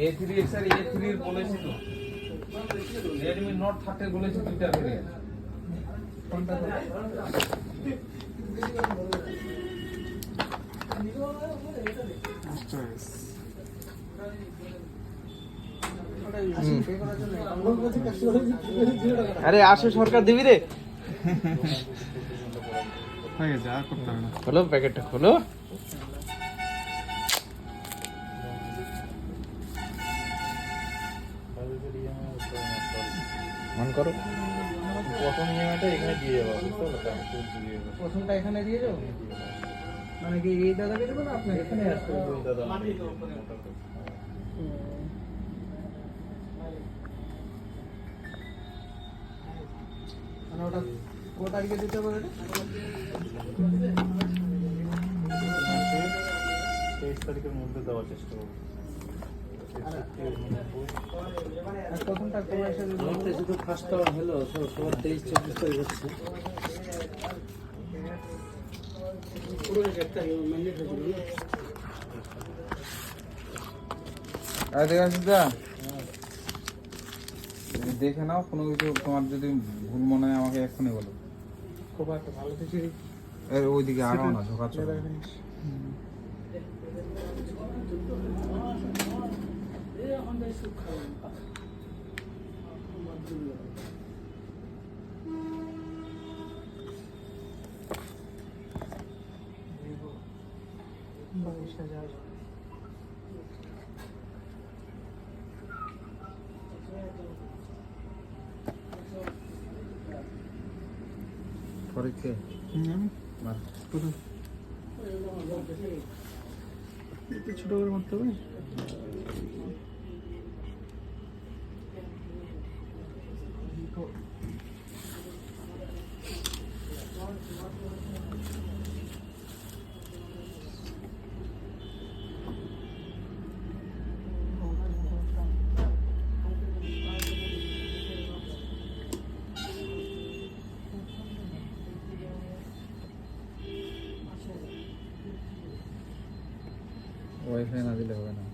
A3X আর A3 এর বলেছিল Redmi Note 30 বলেছে দুইটা ভেরিয়েন্ট কোনটা আরে আসো সরকার দিবি রে হয়ে যা করতে হবে না খোলো প্যাকেটটা খোলো অন করো প্রথম ইএমআইটা এখানে দিয়ে যাবো প্রথমটা এখানে দিয়ে যাও মানে কি এই দাদাকে দেবো না আপনাকে এখানে আসবে দুই দাদা মানে ওটা কত তারিখে দিতে হবে 23 তারিখের মধ্যে দেওয়ার চেষ্টা করবো প্রথমটা কমার্শিয়াল শুধু ফার্স্ট হলো সবার 23-24 তারিখ হচ্ছে পুরো একটা ম্যান্ডেট হয়েছিল আর দেখা সিদ্ধা দেখে নাও কোনো কিছু তোমার যদি ভুল মনে হয় আমাকে এক্ষুনি বলো খুব একটা ভালো কিছু ওইদিকে আগাও না ঝোঁকাচ্ছ পরীক্ষা ছোট করে মারতে হবে ওয়াইফাই না দিলে হবে না